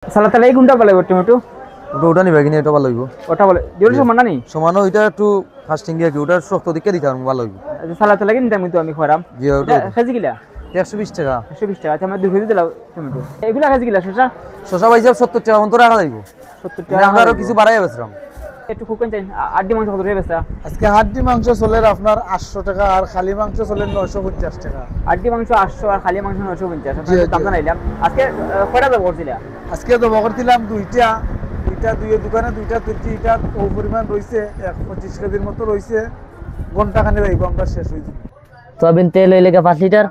সালাদ তাহলে এই কোনটা ভালো লাগবে? টমেটো ওটা নিবে কিনা এটা ভালো হইব। ওটা বলে যেটা সমান না নি সমান ওইটা একটু ফাস্টিং দিয়ে কি ওটা শক্ত দিকে দিতে পারবো ভালো হইব। সালাদ তাহলে নিতাম কিন্তু আমি খরাম জি ওটা কেজি কিলা 120 টাকা 120 টাকা। আচ্ছা আমরা 2 কেজি দিলাম টমেটো। এগুলা কেজি কিলা শসা? শসা ভাইজাব 70 টাকা মতো রাখা যাইব। 70 মানে টাকা। আমরা আরো কিছু বাড়াই বেচলাম। একটু কুকেন চাই। আড্ডি মাংস কত করে বেচা? আজকে হাড্ডি মাংস চলের আপনার 800 টাকা আর খালি মাংস চলের 950 টাকা। আড্ডি মাংস 800 আর খালি মাংস 950। জি, জি। দাম জানাইলাম। আজকে কয়টা দাম করছিলা? আজকে তো বকর দিলাম দুইটা দুইয়ের দোকানে দুইটা তুলছি। এটা ও পরিমাণ রয়েছে 25 কেজির মতো রয়েছে। ঘন্টা খানে রাখবো আমরা শেষ হয়ে যাবে। सोयाबीन तेल হইলে 5 লিটার,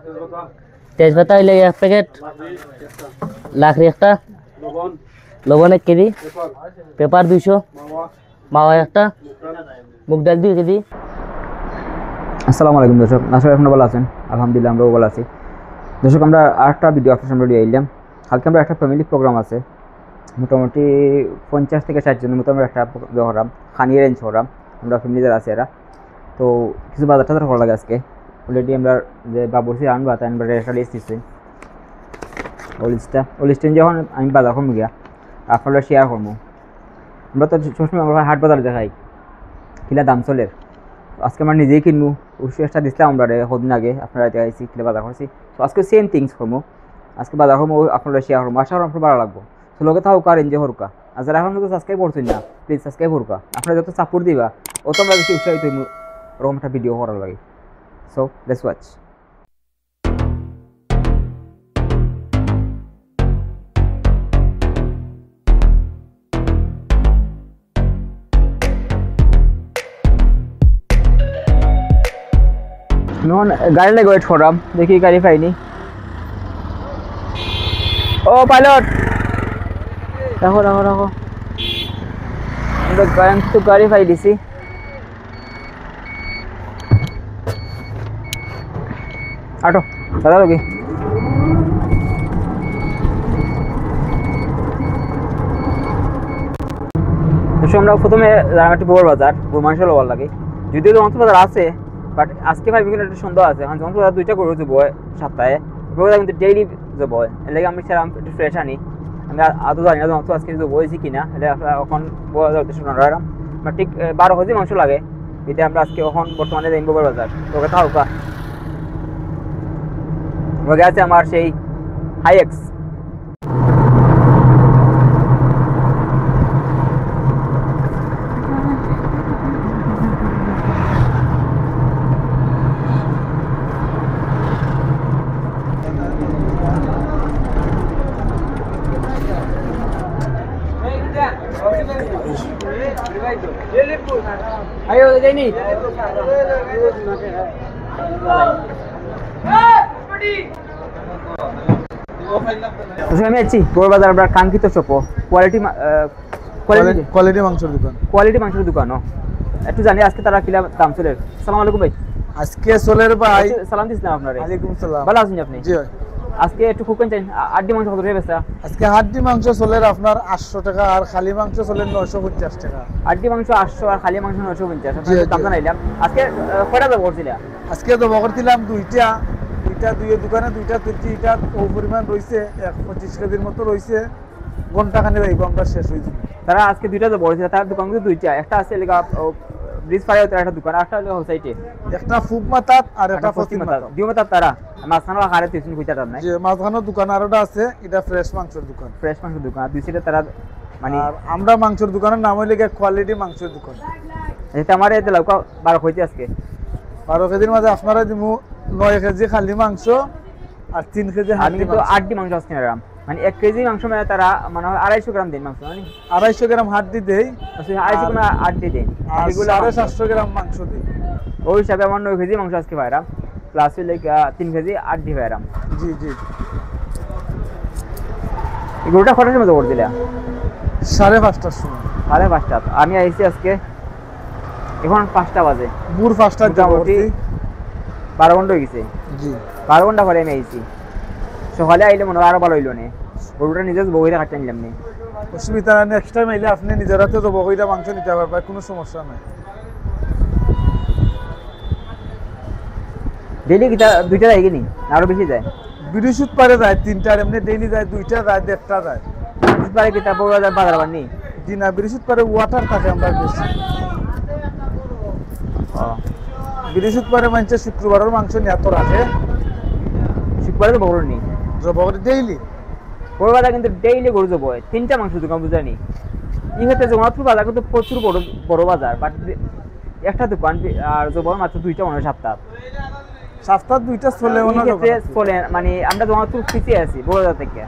তেজপাতা হইলে 1 প্যাকেট, লাকড়ি একটা, লবণ 1 কেজি, পেপার 200, মাওয়া একটা, মুগ ডাল 2 কেজি। আসসালামু আলাইকুম দর্শক, আশা করি আপনারা ভালো আছেন। আলহামদুলিল্লাহ আমরাও ভালো আছি। দর্শক আমরা আরেকটা ভিডিও আপনার সামনে নিয়ে এলাম। কালকে আমরা একটা ফ্যামিলি প্রোগ্রাম আছে, মোটামুটি 50 থেকে 60 জনের মতো আমরা একটা প্রোগ্রাম খানি অ্যারেঞ্জ করলাম। আমরা ফ্যামিলি যারা আছে এরা তো কিছু বাজার টাজার করা লাগে আজকে। অলরেডি আমরা যে বাবরসি আনবা তাই আমরা একটা লিস্ট দিচ্ছি। ও লিস্টে যখন আমি বাজার করবো গিয়া আপনারা শেয়ার করবো। আমরা তো সবসময় আমরা হাট বাজার দেখাই কিলা দাম চলে। আজকে আমরা নিজেই কিনবো, একটা দিচ্ছিলাম আমরা কদিন আগে আপনারা দেখাইছি কিলা বাজার করছি। তো আজকে সেম থিংস করবো, আজকে বাজার করবো, আপনারা শেয়ার করবো। আশা করি আপনার ভালো লাগবো। তো লোকে তাও কার এনজয় হরকা। আর যারা এখন তো সাবস্ক্রাইব করছেন না, প্লিজ সাবস্ক্রাইব হরকা। আপনারা যত সাপোর্ট দিবা অত আমরা বেশি উৎসাহিত হইব ওরকম একটা ভিডিও করার লাগে। So let's watch. এখন গাড়ি লাগে ওয়েট করলাম, দেখি গাড়ি পাইনি। ও পাইলট রাখো রাখো রাখো, তো গাড়ি পাই দিছি। আটো দাদা লোকি আমরা প্রথমে রাঙামাটি বোর বাজার মাংস লওয়ার লাগে। যদিও তো বাজার আছে, বাট আজকে ভাই বিভিন্ন একটা সন্দেহ আছে। এখন যন্ত্র বাজার 2টা করে যাবো সপ্তাহে, কিন্তু ডেইলি যাবো। এর লাগে আমি সেরকম একটু ফ্রেশ আনি। আমি আদৌ জানি না যন্ত্র আজকে যদি বইছি কিনা, হলে এখন বাজার উদ্দেশ্য নড়াম। আমার ঠিক 12 কেজি মাংস লাগে। এটা আমরা আজকে এখন বর্তমানে যাইব বাজার। তোকে থাকা ওকে আছে আমার সেই হাইএক্স। আয়ো যাইনি আমি আছি বড় বাজার। আমরা কাঙ্ক্ষিত শপ কোয়ালিটি মাংসের দোকান। কোয়ালিটি মাংসের দোকান একটু জানি আজকে তারা কিলা দাম চলে। আসসালামু আলাইকুম ভাই। আজকে চলের ভাই সালাম দিছিলাম আপনারে। ওয়ালাইকুম সালাম। ভালো আছেন আপনি? জি আজকে একটু কুকেন চাই। আড্ডি মাংস কত করে বেচা? আজকে হাড্ডি মাংস চলের আপনার 800 টাকা আর খালি মাংস চলের 950 টাকা। আড্ডি মাংস 800 আর খালি মাংস 950। জি, দাম জানাইলাম। আজকে কয়টা দাম করছিলা? আজকে তো বকর দিলাম দুইটা দুইয়ের দোকানে দুইটা তুলছি। এটা ও পরিমাণ রয়েছে 25 কেজির মতো রয়েছে। ঘন্টা খানে রাখবো আমরা শেষ হয়ে যাবে। তারা আজকে দুইটা তো বলছিল, তার দোকান কিন্তু দুইটা। একটা আছে এলাকা ব্রিজ পারে একটা দোকান, একটা হলো হোসাইটে, একটা ফুক মাতাত আর একটা পশ্চিম মাতাত। দিও মাতাত। তারা মাঝখানে হারে তিন কইতাম নাই যে মাঝখানে দোকান আরোটা আছে, এটা ফ্রেশ মাংসের দোকান। ফ্রেশ মাংসের দোকান। দুই সাইডে তারা মানে আর আমরা মাংসের দোকানের নাম হইলে কোয়ালিটি মাংসের দোকান। এটা আমার এতে লাউকা 12 হইতে আজকে 12 কেজির মাঝে আপনারা দিমু 9 কেজি খালি মাংস আর 3 কেজি আমি হাড্ডি কিন্তু মাংস। আড্ডি মাংস আজকে নিলাম। মানে 1 কেজি মাংস মানে তারা মানে 250 গ্রাম দেন মাংস, মানে 250 গ্রাম হাড্ডি দেই, 250 গ্রাম আড্ডি দেন। আর এগুলো 750 গ্রাম মাংস দেই। ওই হিসাবে আমার 9 কেজি মাংস আজকে পাইরাম, প্লাস হইলে 3 কেজি আড্ডি পাইরাম। জি জি। এগুলোটা কটার সময় করে দিলা? 5:30টার সময়। 5:30টা। আমি আইছি আজকে এখন 5টা বাজে। ভোর 5টার মোটামুটি 12 ঘন্টা হয়ে গেছে। জি 12 ঘন্টা পরে আমি আইছি। সকালে আইলে মনে হয় আরো ভালো হইলো না। গরুটা নিজে বইটা কাটতে নিলাম নি, অসুবিধা নাই। নেক্সট টাইম আইলে আপনি নিজের হাতে তো বকইটা মাংস নিতে পারবেন, কোনো সমস্যা নাই। ডেইলি কিটা দুইটা যায় কিনি আরো বেশি যায়? বিড়ি সুদ পারে যায় 3টা, এমনি ডেইলি যায় 2টা যায় 1.5টা যায়। বৃহস্পতিবারে কি তারপর বাজার বানি জি না, বৃহস্পতিবারে ওয়াটার থাকে আমরা বেশি। বৃহস্পতিবারে মানুষে শুক্রবারের মাংস নিয়ে এত রাখে, শুক্রবারে তো বড় নেই জবাবরে ডেইলি। বড় বাজার কিন্তু ডেইলি গরু জব হয়, 3টা মাংস দোকান বুঝানি ই হতে জগন্নাথপুর বাজার কিন্তু প্রচুর বড় বাজার, বাট একটা দোকান আর জব মাত্র 2টা মনে হয় সপ্তাহ সপ্তাহ 2টা চলে এই ক্ষেত্রে চলে, মানে আমরা জগন্নাথপুর পিছিয়ে আছি বড় বাজার থেকে।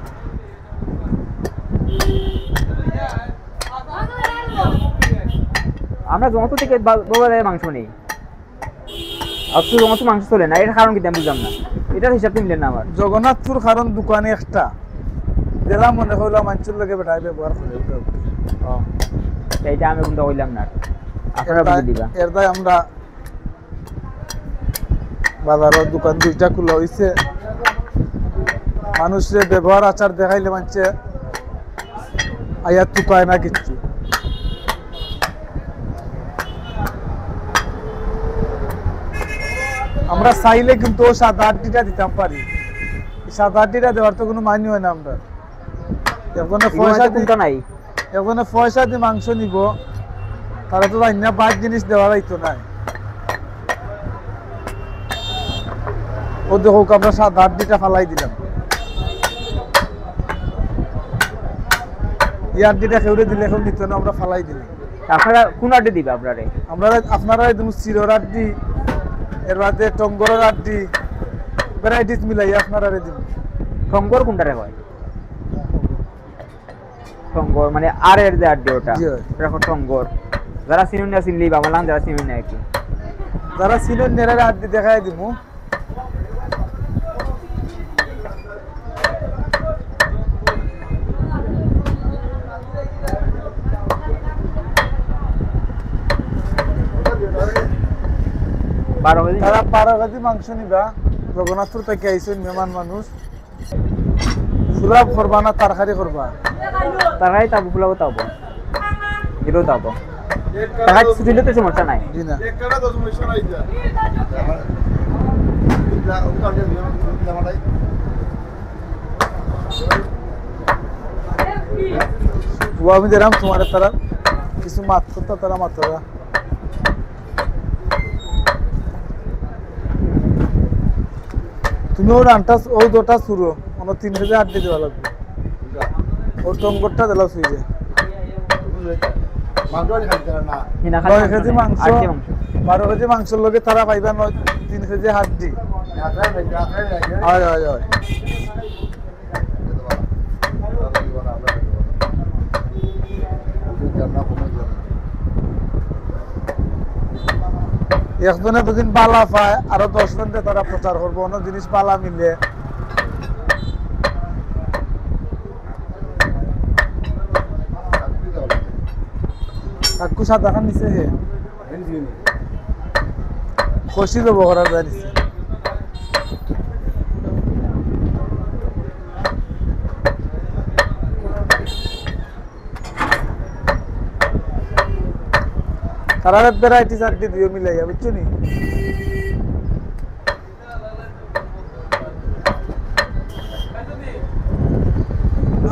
আমরা জগন্নাথপুর থেকে বড় বাজারে মাংস নেই, আর তো জগন্নাথপুর মাংস চলে না, এর কারণ কি আমি বুঝলাম না, এটার হিসাব মিললেন না আমার। জগন্নাথপুর কারণ দোকানে একটা জেলা মনে হইলো মানুষের লোকে বেটায় ব্যবহার করে, এইটা আমি কিন্তু কইলাম না, আপনারা বুঝে দিবা। এর দায় আমরা বাজারের দোকান 2টা খোলা হয়েছে, মানুষের ব্যবহার আচার দেখাইলে মানুষে আয়া তুকায় না কিচ্ছু। আমরা চাইলে কিন্তু 7-8টা দিতাম পারি, 7-8টা দেওয়ার তো কোনো মাইনে হয় না। আমরা এখানে পয়সা কোনটা নাই, এখানে পয়সা দিয়ে মাংস নিব, তারা তো জানি না বাদ জিনিস দেওয়া যাইতো না। ও দেখো আমরা 7-8টা ফালাই দিলাম, ইয়ার দিটা খেউরে দিলে এখন দিত না, আমরা ফালাই দিলাম। আপনারা কোন আড্ডে দিবে আপনারে? আপনারা একদম চিরর আড্ডি, এর বাদে টঙ্গরের আড্ডি, ভ্যারাইটিস মিলাই আপনারা দিব। টঙ্গর কোনটারে হয়? টঙ্গর মানে আর এর যে আড্ডি ওটা, দেখো টঙ্গর। যারা চিনুন না চিনলি বাবা লান, যারা চিনুন না কি, যারা চিনুন নেড়ে আড্ডি দেখাই দিব। তারা 12 কেজি মাংস নিবা, জগন্নাথপুর থেকে আইসেন মেহমান মানুষ। ফুলাব করবা না তরকারি করবা? তরকারি তাবো, ফুলাবো তাবো, দিলেও তাবো, তরকারি দিলে তো সমস্যা নাই। জি না, আমি দিলাম তোমার তারা কিছু মাত করতো, তারা মাতরা তুমি ওর আনটা ও 2টা শুরু 3 কেজি আড্ডি দেওয়া লাগবে। ও টঙ্গরটা দিলাম সুইজে 9 কেজি মাংস, 12 কেজি মাংসের লগে তারা পাইবা 3 কেজি হাড্ডি। হয় হয় হয়, একজনে দুদিন বালা পায়, আরো 10 জনকে তারা প্রচার করবো, অন্য জিনিস বালা মিলে। কাকু সাদা খান নিছে হে খুশি দেব করার জানিছে। তারা ভ্যারাইটি চারটি দিও মিলাইয়া, বুঝছো নি?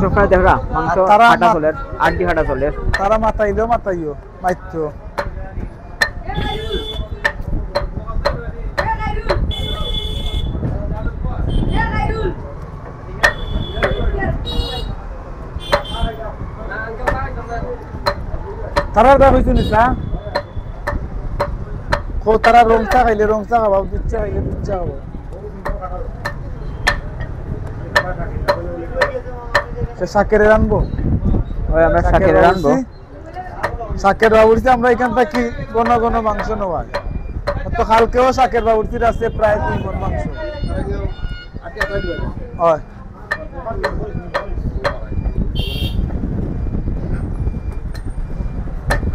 সকালে দেখা মাংস কাটা চলে, আড্ডি কাটা চলে, তারা মাতাইলেও মাতাইও মাইতো। তারা দা হইছো নিসা কো, তারা রংচা খাইলে রংচা খাবা, দুধ চা খাইলে দুধ চা খাবা। শাকের রানবো, ওই আমরা শাকের রানবো। শাকের বাবুর্চি আমরা এখান থেকে ঘন ঘন মাংস নেওয়া, তো কালকেও শাকের বাবুর্চির আছে প্রায় 2 মণ মাংস। হয়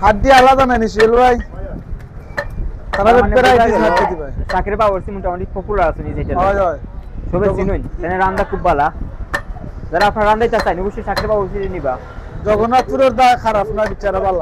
হাড্ডি আলাদা না নিশিল ভাই, তারা ভ্যারাইটিস হাড্ডি দিবে। শাকের বাবুর্চি মোটামুটি পপুলার আছে নিজে, হয় হয় সবাই চিনুন, তাহলে রান্না খুব ভালো। যারা আপনার রান্নাইতে চাই অবশ্যই শাকের বাবুর্চি নিবা। জগন্নাথপুরের দা খারাপ না, বিচারা ভালো।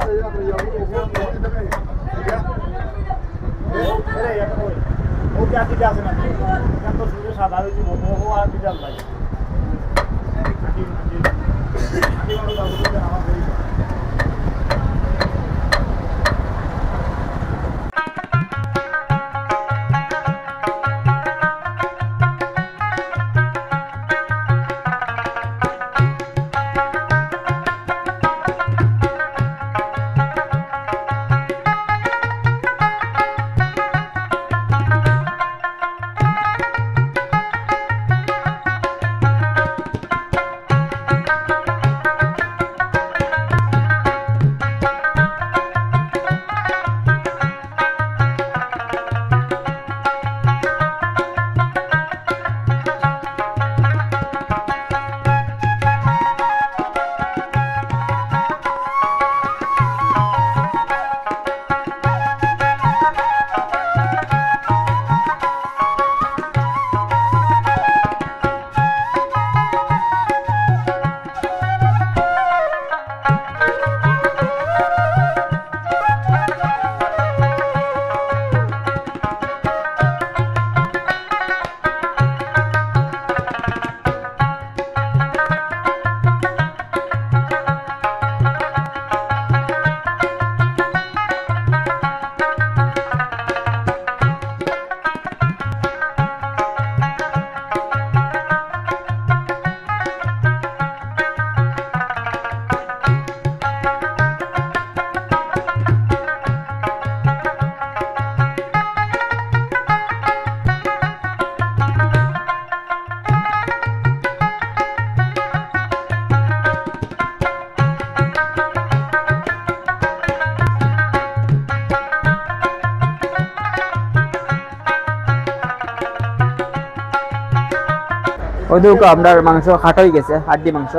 ওইদিকে আপনার মাংস খাটো হয়ে গেছে, হাড্ডি মাংস।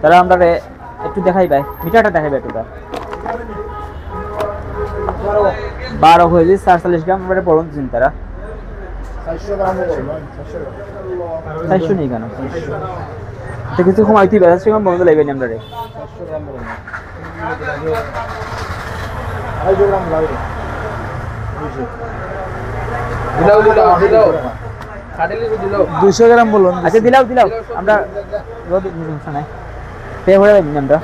তারা আমরা একটু দেখাই ভাই, মিটারটা দেখাইবে একটু। 12 হয়ে যায় 47 গ্রাম আমরা পড়ুন দিন তারা 400 নেই কেন তো কিছু সময় তুই বেশি কম বন্ধ লাগবে না আমরা রে 200 গ্রাম বলুন। আচ্ছা দিলাও আমরা সমস্যা নাই পে হয়ে যাবে আমরা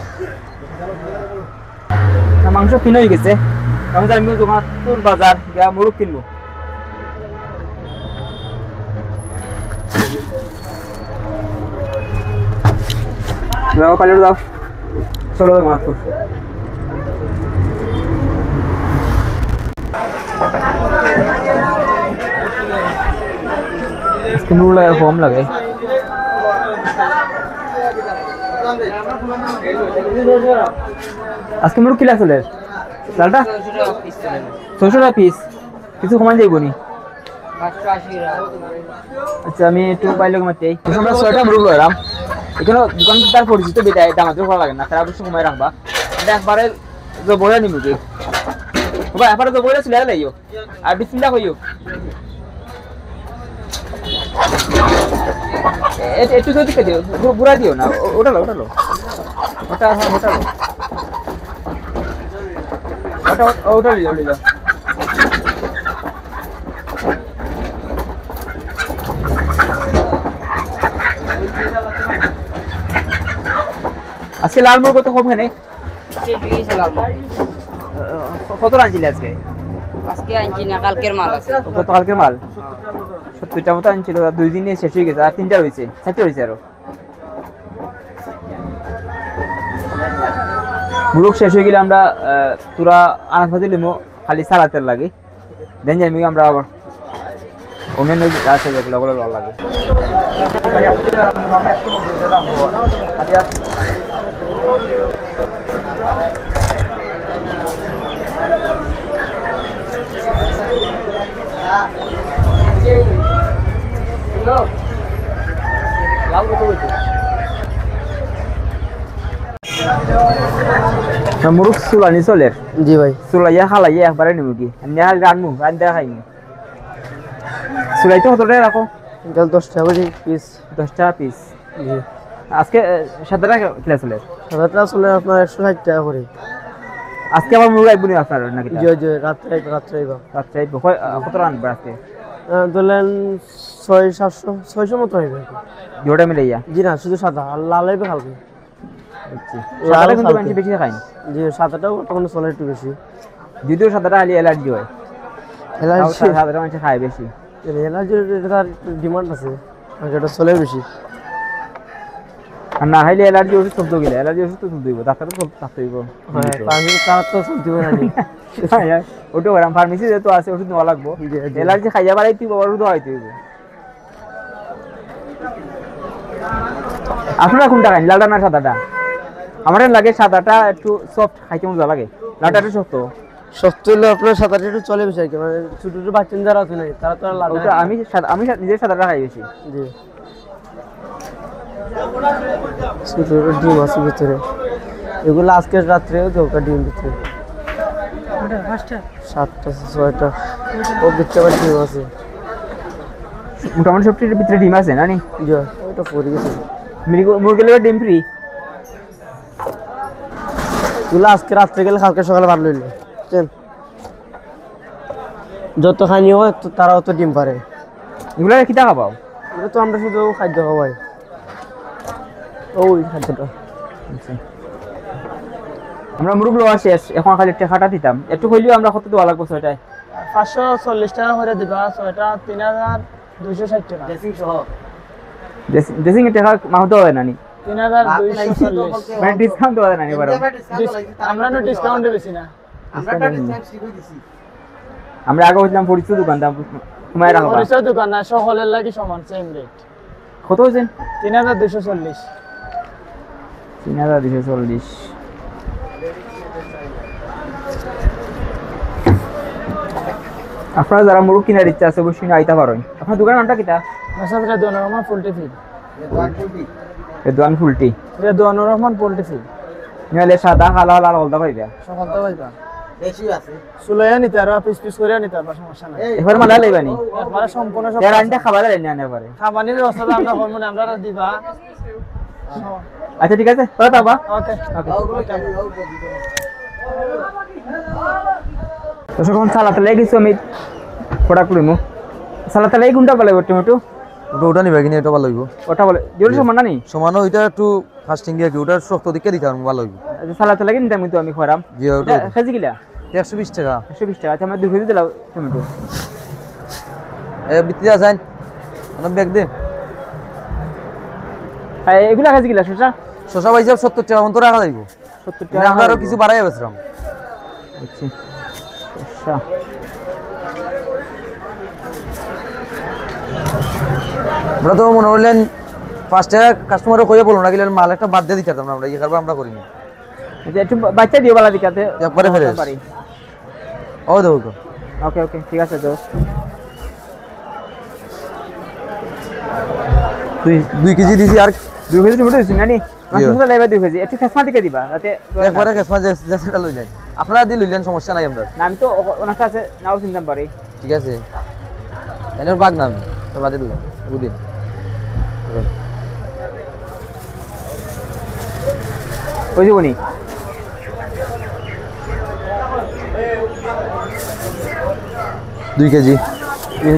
মাংস কিনে হয়ে গেছে। আমি জানি দোকান তোর বাজার গিয়া মুরগ কিনবো। যাও পালিয়ে যাও, চলো মাতপুর। নুন লাগে কম লাগে। আজকে মুরগ কিলা চলে লালটা 600 টাকা পিস, কিছু কমান যাইব নি? আচ্ছা আমি একটু পাইলে কমাতে আমরা 6টা মুরগ লইলাম। এখানে দোকানদার পরিচিত বেটায় দামাতে করা লাগে না, তারা অবশ্যই কমাই রাখবা। এটা একবারে জবরে নি মুরগি ভাই, একবারে জবরে চলে লাইও আর বিসমিল্লাহ কইও। একটু যদি দিও বুড়া দিও না, ওটা লো ওটা ওটা ওটা লিও লিও। আজকে লাল মুরগ কত কম এখানে? কত আনছিলে আজকে? আজকে আনছি না, কালকের মাল আছে। কত কালকের মাল? 70টা মতো আনছিল, 2 দিনে শেষ হয়ে গেছে। আর 3টা রয়েছে, 4টা রয়েছে আরো। মুরগ শেষ হয়ে গেলে আমরা তোরা আনাজ ভাজি লিমো, খালি সালাতের লাগে। দেন যাই আমরা আবার অন্যান্য আছে যেগুলো ওগুলো লাগে। মুরগ চুলানি চলে? জি ভাই। চুলাইয়া খালাইয়া একবারে নিমু কি রানমু রান দেখা খাইমু। চুলাইতে কত টাকা রাখো? 10 টাকা করে পিস। 10 টাকা পিস। জি। আজকে 7 টাকা কিলো চলে? 7 টাকা চলে আপনার 160 টাকা করে। আজকে আবার মুরগ আইবনি আপনার নাকি? জি জি, রাত্রে আইব। কত রানবে আজকে? ধরলেন 600-700 600 মতো হইবে। জোড়া মিলাইয়া? জি না, শুধু সাদা আর লাল হইবে কালকে। সাদাটা কিন্তু মানুষ বেশি খায় জি সাদাটাও তখন চলে একটু বেশি যদিও সাদাটা খালি অ্যালার্জি হয় এলার্জি সাদাটা মানুষ খায় বেশি এলার্জির তার ডিমান্ড আছে এটা চলে বেশি আর না খাইলে অ্যালার্জি ওষুধ চলতে গেলে অ্যালার্জি ওষুধ তো চলতে হইব ডাক্তারও থাকতে হইব তার তো চলতে হবে না ওটা ওরাম ফার্মেসি যেহেতু আছে ওষুধ নেওয়া লাগবো অ্যালার্জি খাইয়া বাড়াই তুই বাবার ওষুধ হয়তো হইব আপনারা কোনটা খাইন লালটা না সাদাটা আমার লাগে সাদাটা একটু সফট খাইতে মজা লাগে লালটা একটু শক্ত শক্ত হলে আপনার সাঁতারটা একটু চলে বেশি আর কি মানে ছোট ছোট বাচ্চা যারা আছে না তারা তো লাল আমি নিজের সাদাটা খাই বেশি জি ছোট ছোট ডিম আছে ভিতরে এগুলো আজকে রাত্রেও দরকার ডিম ভিতরে 7টা 6টা ও ভিতরে আবার ডিম আছে মোটামুটি সবটির ভিতরে ডিম আছে না নি জি ওটা পড়ে গেছে মুরগির ডিম ফ্রি এগুলো আজকে রাত্রে গেলে কালকে সকালে ভালো হইলো যত খানি হয় তারা অত ডিম পারে এগুলো কি টাকা পাও এটা তো আমরা শুধু খাদ্য খাওয়াই ওই খাদ্যটা আমরা মুরগ লোয়া শেষ এখন খালি টাকাটা দিতাম একটু হইলেও আমরা কত দেওয়া লাগবো ছয়টায় 540 টাকা করে দিবা ছয়টা 3260 টাকা ড্রেসিং এর টাকা মাহ দেওয়া হয় না নি 3240 মানে ডিসকাউন্ট দেওয়া হয় না নি বড় আমরা নো ডিসকাউন্টে বেশি না আমরা আগে হইলাম পরিচিত দোকানদার তোমায় রাখবা পরিচয় দোকান না সকলের লাগি সমান সেম রেট কত হইছেন 3240 3240 আপনারা যারা মুরগ কিনার ইচ্ছা আছে অবশ্যই নিয়ে আইতে পারেন আপনার দোকানের নামটা কিটা মাসাদরা দোয়ানুর রহমান পোল্ট্রি ফিড রেদওয়ান ফুলটি দোয়ানুর রহমান পোল্ট্রি ফিড নিলে সাদা কালো লাল হলদা পাইবে সকলটা পাইবা বেশি আছে সুলাইয়া নিতে আর পিস পিস করে নিতে আর সমস্যা নাই এবার মালা লইবানি একবারে সম্পূর্ণ সব এর আনতে খাবার লাইন আনে পারে খাবারের ব্যবস্থা আমরা করব না আমরা দিবা আচ্ছা ঠিক আছে পরে তাবা ওকে তো যখন সালাতে লেগেছি আমি ফোড়া করিমু সালাতে লেগে কোনটা বলে টমেটো ওটা নিবা কিনে এটা ভালো হইব ওটা বলে যেটা সমান না নি সমান ওইটা একটু ফাস্টিং দিয়ে কি ওটা শক্ত দিকে দিতে পারবো ভালো হইব আচ্ছা সালাতে লেগে নিতাম কিন্তু আমি খরাম জি ওটা কেজি কিলা 120 টাকা 120 টাকা আচ্ছা আমরা 2 কেজি দিলাম টমেটো এ বিক্রি আছেন অনেক ব্যাগ দে এগুলা কেজি কিলা শসা শশা ভাইজাব 70 টাকা মতো রাখা যাইব 70 মানে টাকা আমরা আরো কিছু বাড়াই বেচলাম আচ্ছা শসা আমরা তো মনে করলেন 5 টাকা কাস্টমারও কইয়া বলবো না গেলে মাল একটা বাদ দিয়ে দিতাম আমরা এই কারণে আমরা করিনি আচ্ছা একটু বাচ্চা দিও বালা দিকাতে একবারে ফ্রেশ পারি ও দেখো ওকে ওকে ঠিক আছে তো 2 কেজি দিছি আর 2 কেজি টমেটো দিছি না নি মাছটা লাইবা 2 কেজি একটু খেসমা দিকে দিবা যাতে একবারে কাস্টমার যেটা লই যায় আপনারা দি লইলেন সমস্যা নাই আমরা না আমি তো ওনার কাছে নাও চিনতাম পারি ঠিক আছে এনের বাগ নাম তো বাদে দিলাম বুদিন ওই জীবনী দুই কেজি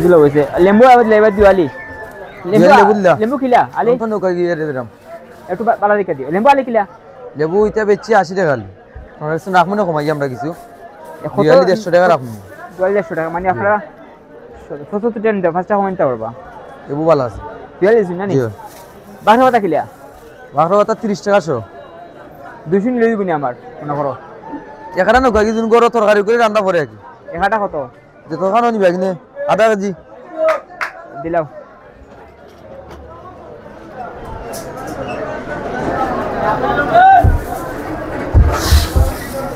দিলো হইছে লেম্বু আবার লাইবা দিও আলি লেবু দিলা লেম্বু কিলা আলি কোন নৌকা গিয়ে দিলাম একটু বালা দিকে দিও লেম্বু আলি কিলা লেবু ইটা বেচছি 80 টাকা আলি আমরা কিছু রাখবো না কমাই আমরা কিছু কত 150 টাকা রাখবো 4200 টাকা মানে আপনারা 70 টাকা নিতে ফার্স্টটা কমাইতে পারবা লেবু ভালো আছে 42 না নি জি বাসা কথা কিলা বাকরা কথা 30 টাকা শো 200 নিলে দিবনি আমার মনে করো এখানে নৌকা কিছু গরো তরকারি করে রান্না করে কি এখানটা কত যে তখন নিবা কিনে আধা কেজি দিলাও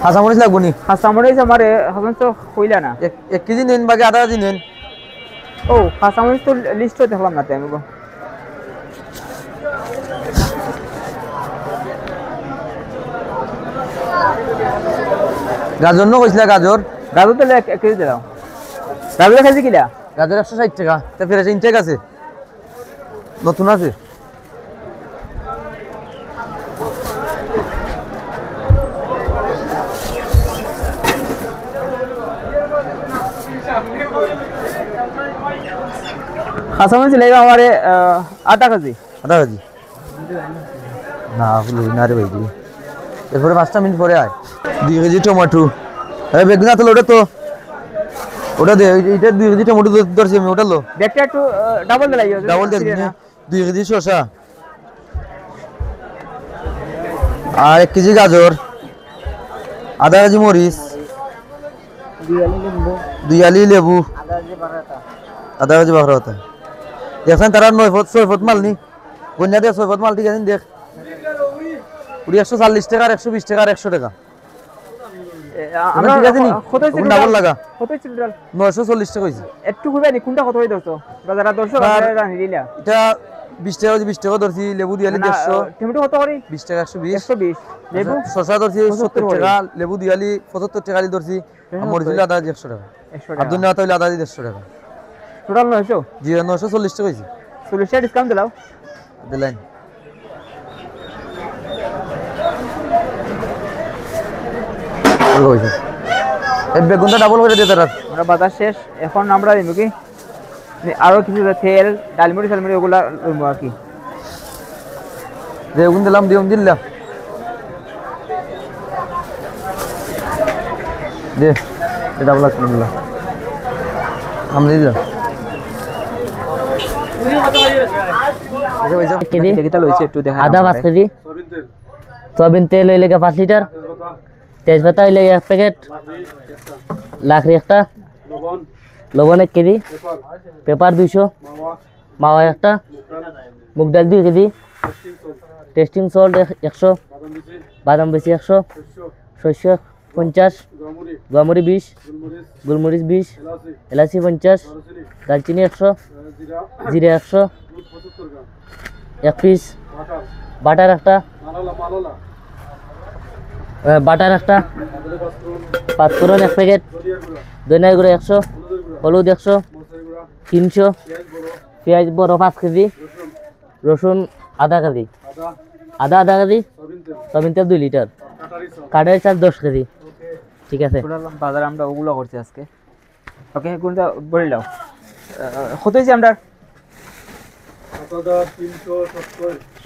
কাঁচামরিচ লাগবো নি খাসা মরিচ আমার হাসান তো কইলা না 1 কেজি নেন বাকি আধা কেজি নেন ও খাসা মরিচ তো লিস্ট দেখলাম না আমি গো গাজর নো কইছিলা গাজর গাজর তো 1 কেজি দিলাও গাজর কেজি কিলা গাজর 160 টাকা তা ফের ইনটেক আছে নতুন আছে খাসা মরিচ লাগবে আমার 8 কেজি আধা কেজি না ফুল না রে ভাই এরপরে 5টা মিনিট পরে আয় 2 কেজি টমেটো এই বেগুন তো ওটা তো ওটা দে এটা 2 কেজি টমেটো ধরছি আমি ওটা লো দেখতে একটু ডাবল দিলাই ডাবল দে 2 কেজি শসা আর 1 কেজি গাজর আধা কেজি মরিচ 2 আলি লেবু আধা কেজি বাখরাতা দেখেন তারা 9 ফুট 6 ফুট মাল নি বন্যা দিয়ে 6 ফুট মাল ঠিক আছে দেখ পুরি 140 টাকা আর 120 টাকা আর 100 টাকা আমরা ঠিক আছে নি কত হইছে ডাবল লাগা কত হইছে টোটাল 940 টাকা হইছে একটু ঘুরে নি কোনটা কত হই দছো বাজারে 200 টাকা জানি দিলা এটা 20 টাকা ধরছি লেবু দিয়ে 150 টমেটো কত করে 20 টাকা 120 120 লেবু শসা ধরছি 70 টাকা লেবু দিয়ে 75 টাকা ধরছি আর মরিচ দিলে আধা 100 টাকা 100 আর টাকা দুনিয়া তো হইলে আধা 150 টাকা টোটাল 900 জি 940 টাকা হইছে 40 টাকা ডিসকাউন্ট দিলাও দিলেন হইছে এই বেগুনটা ডাবল করে দিতে রাত আমরা বাজার শেষ এখন আমরা নিব কি আরো কিছু তেল ডালমুড়ি সালমুড়ি ওগুলা লইব আর কি বেগুন দিলাম দিলাম দে ডাবল করে দিলাম আমি দিলাম কেজি কিটা লইছে একটু দেখা আদা 5 কেজি সয়াবিন তেল হইলে 5 লিটার তেজপাতা হইলে 1 প্যাকেট লাকড়ি একটা লবণ 1 কেজি পেপার 200 মাওয়া একটা মুগ ডাল 2 কেজি টেস্টিং সল্ট 100 বাদাম বেশি 100 শস্য 50 গোয়ামরি 20 গোলমরিচ 20 এলাচি 50 দারচিনি 100 জিরা 100 1 পিস বাটার একটা পাঁচফোড়ন 1 প্যাকেট ধনিয়া গুঁড়ো 100 হলুদ 100 300 পেঁয়াজ বড় 5 কেজি রসুন আধা কেজি আধা কেজি সয়াবিন তেল 2 লিটার কাঠের চাল 10 কেজি ঠিক আছে বাজার আমরা ওগুলো করছি আজকে ওকে কোনটা বলে দাও কত হইছে আমরা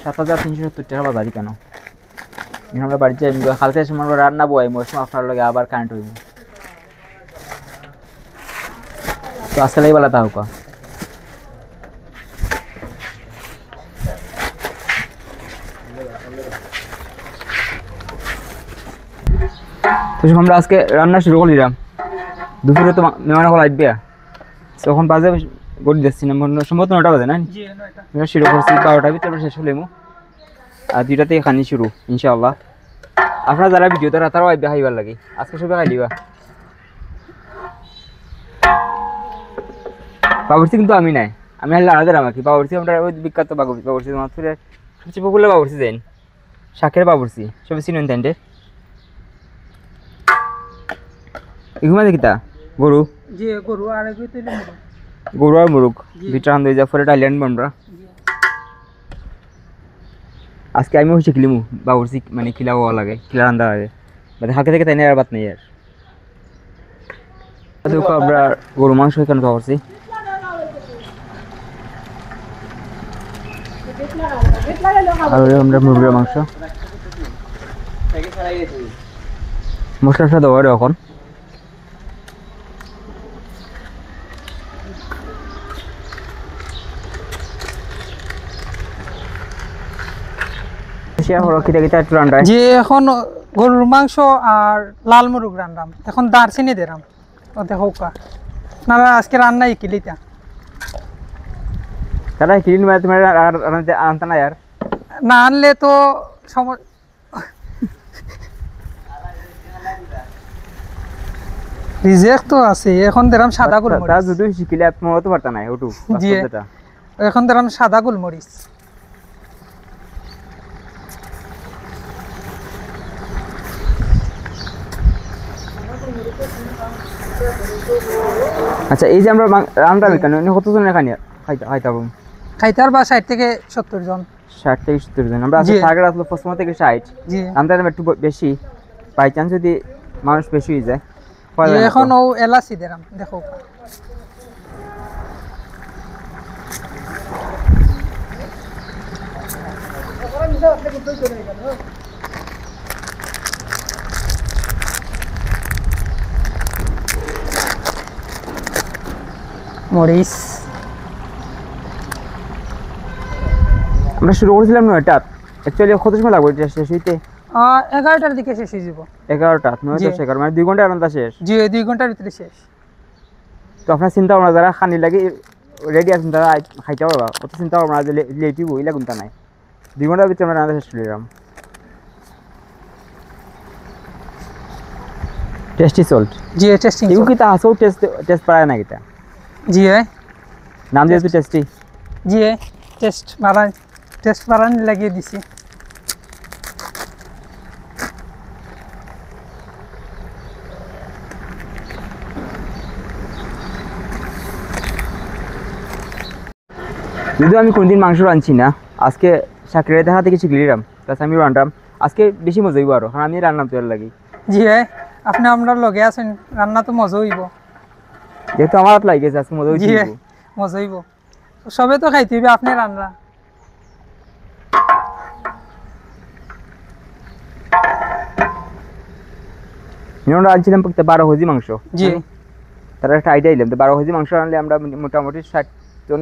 7370 টাকা বাজারি কেন আমরা বাড়িতে কালকে সময় রান্না বই মৌসুম আপনার লগে আবার কারেন্ট হইব তো আজকে লাগি বেলা তাও কা তো আমরা আজকে রান্না শুরু করলাম দুপুরে তো মেহমান হল আসবে তখন বাজে গড়ি যাচ্ছি না সম্ভবত 9টা বাজে না শুরু করছি 12টার ভিতরে শেষ হলেমু আর 2টা থেকে খানি শুরু ইনশাআল্লাহ আপনারা যারা ভিডিওতে রাতারও আইবে খাইবার লাগে আজকে সবাই খাই দিবা বাবুর্চি কিন্তু আমি নাই আমি হলে আলাদা আমাকে বাবুর্চি আমরা ওই বিখ্যাত বাবুর্চি মাথুরের সবচেয়ে পপুলার বাবুর্চি দেন শাকের বাবুর্চি সবাই চিনেন তাইন্ডে এগুলো দেখিতা গরু গরু আর মুরগ দুইটা রান্ধ হয়ে যা পরে ডালিয়ান আমরা আজকে আমিও শিখলিমু বাবুর্চি মানে খিলা হওয়া লাগে খিলা রান্ধা লাগে মানে হালকা থেকে তাই না আর বাত নেই আর আমরা গরু মাংস এখানে বাবুর্চি আর আমরা মুরগির মাংস মশলাটা দেওয়া এখন যে এখন গরুর মাংস আর লাল মুরগ রান্নাম এখন দারচিনি দিলাম ও দেখো না আজকে রান্না ইকিলিতা তারা কিলিন মানে তোমার আর আনতে না यार না আনলে তো রিজেক্ট তো আছে এখন দিলাম সাদা গোলমরিচ তা যদি শিখিলে আপনি মতো পারতা না ওটু জি এখন দিলাম সাদা গোলমরিচ আচ্ছা এই যে আমরা রান্না কেন কতজনের খাইতাম বা 60 থেকে 70 জন 60 থেকে 70 জন আমরা আজকে টার্গেট আসলো 55 থেকে 60 জি আমরা একটু বেশি বাই চান্স যদি মানুষ বেশি হয়ে যায় এখন ও এলাচি দিলাম দেখো মরিচ। আমরা শুরু করেছিলাম 9টাত, অ্যাকচুয়ালি কত সময় লাগবে এটা শেষ হইতে? 11টার দিকে শেষ হয়ে যাব। 11টা 9 জি। 10 11 মানে 2 ঘন্টা রান্না শেষ। জি 2 ঘন্টার ভিতরে শেষ। তো আপনার চিন্তা ভাবনা যারা খানি লাগে রেডি আছেন তারা খাইতে পারবা, অত চিন্তা ভাবনা যে লেটিভ হইলা কোনটা নাই। 2 ঘন্টার ভিতরে আমরা রান্না শেষ করলাম। টেস্টি সল্ট জি টেস্টিং। এগুলো কি তা আসো টেস্ট পায় না কিটা? জি নাম দিয়ে টেস্টি। জি টেস্ট বাড়ান লাগিয়ে দিছি। যদিও আমি কোনদিন মাংস রাঁধছি না, আজকে সাকিরের দেখা থেকে শিখলিলাম, প্লাস আমি রান্নাম আজকে বেশি মজা হইব আরো, কারণ আমি রান্না তৈরি লাগি। জি আপনি আমরা লগে আছেন, রান্না তো মজা হইব। যেহেতু আমার হাত লাগেছে আজকে মজা জি হইব। মজা হইব, সবে তো খাইতে হইবে আপনি রান্না। আমরা আনছিলাম 12 কেজি মাংস। জি তারা একটা আইডিয়া দিলাম 12 কেজি মাংস আনলে আমরা মোটামুটি 60 জন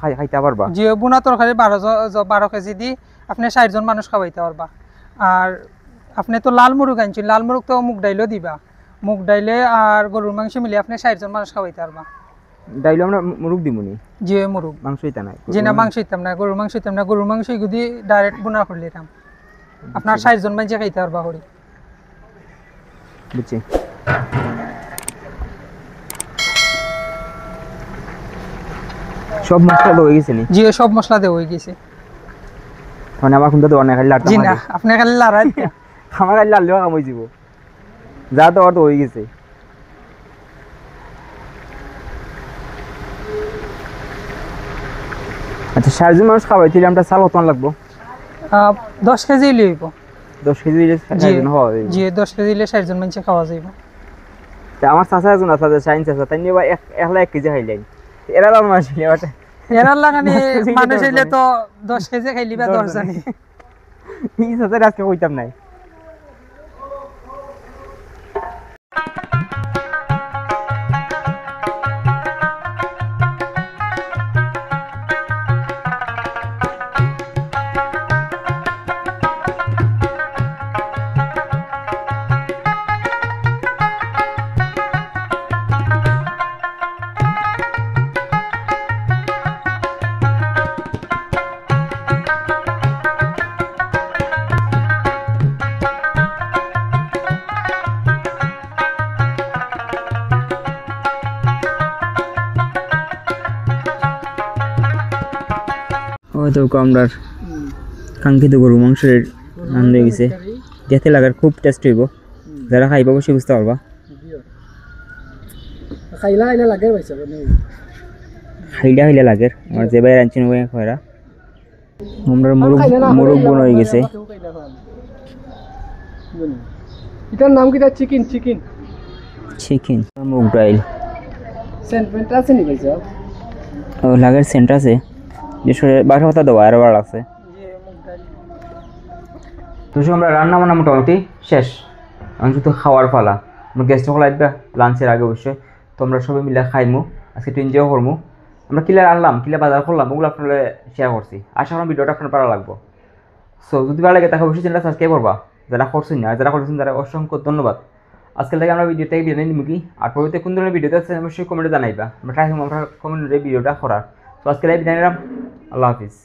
খাইতে পারবা। জি বুনা তরকারি 12 কেজি দি আপনি 60 জন মানুষ খাওয়াইতে পারবা। আর আপনি তো লাল মুরগ আনছেন, লাল মুরগ তো মুগ ডাইলও দিবা, মুগ ডাইলে আর গরুর মাংস মিলে আপনি 60 জন মানুষ খাওয়াইতে পারবা। ডাইলে আমরা মুরগ দিমুনি? জি মুরগ মাংস ইতা নাই। জি না মাংস দিতাম না, গরুর মাংস দিতাম না, গরুর মাংস যদি ডাইরেক্ট বুনা করলিতাম আপনার 60 জন মানুষ খাইতে পারবা হরি। বুঝছি। সব মশলা তো হয়ে গেছে নি? জি সব মশলা দেওয়া হয়ে গেছে। মানে আমার কোনটা তো অনেক খালি লাড়টা। জি না আপনি খালি লড়াই আমার খালি লাড়লেও কাম হয়ে যাব, যা তো আর তো হয়ে গেছে। আচ্ছা 60 জন মানুষ খাওয়াইছিল, আমরা চাল কত লাগবো? 10 কেজি লইব। 10 কেজি দিলে 60 জন হওয়া যাবে। জি 10 কেজি দিলে 60 জন মানুষ খাওয়া যাইব। তা আমার চাচা একজন আছে, সাইন্স আছে, তাই নিয়ে একলা 1 কেজি খাইলেন, এরা লাল মাছ নিয়ে বাটে এরার লাগানি মানুষ হইলে তো 10 কেজি খাইলি বা 10 জানি। এই চাচা আজকে কইতাম নাই। হয়তো আমরা কাঙ্ক্ষিত গরু মাংসের রান্না হয়ে গেছে, দেখতে লাগার খুব টেস্ট হইব, যারা খাইবা অবশ্যই বুঝতে পারবা। খাইলা খাইলা লাগে আমার যে বাইরে আনছি খয়রা। আমরা মুরগ বোন হয়ে গেছে। এটার নাম কি? চিকেন চিকেন চিকেন মুগ ডাইল সেন্টমেন্ট আছে নি ভাই স্যার? ও লাগের সেন্ট আছে, বিশেষ বাসা কথা দেওয়া আরো ভালো লাগছে। তো আমরা রান্না বান্না মোটামুটি শেষ, আমি শুধু খাওয়ার পালা। আমরা গেস্ট হল আসবে লাঞ্চের আগে অবশ্যই, তো আমরা সবাই মিলে খাইমু, আজকে একটু এনজয় করবো। আমরা কিলা আনলাম, কিলা বাজার করলাম, ওগুলো আপনারা শেয়ার করছি। আশা করি ভিডিওটা আপনার ভালো লাগবো। সো যদি ভালো লাগে তাহলে অবশ্যই চ্যানেলটা সাবস্ক্রাইব করবা যারা করছেন না, আর যারা করছেন তারা অসংখ্য ধন্যবাদ। আজকের থেকে আমরা ভিডিও থেকে বিদায় নিব কি, আর পরবর্তী কোন ধরনের ভিডিওতে আছে অবশ্যই কমেন্টে জানাইবা, আমরা ট্রাই করবো আমরা কমেন্টে ভিডিওটা করার। তো আজকে বিদায় নিলাম, আল্লাহ হাফিজ।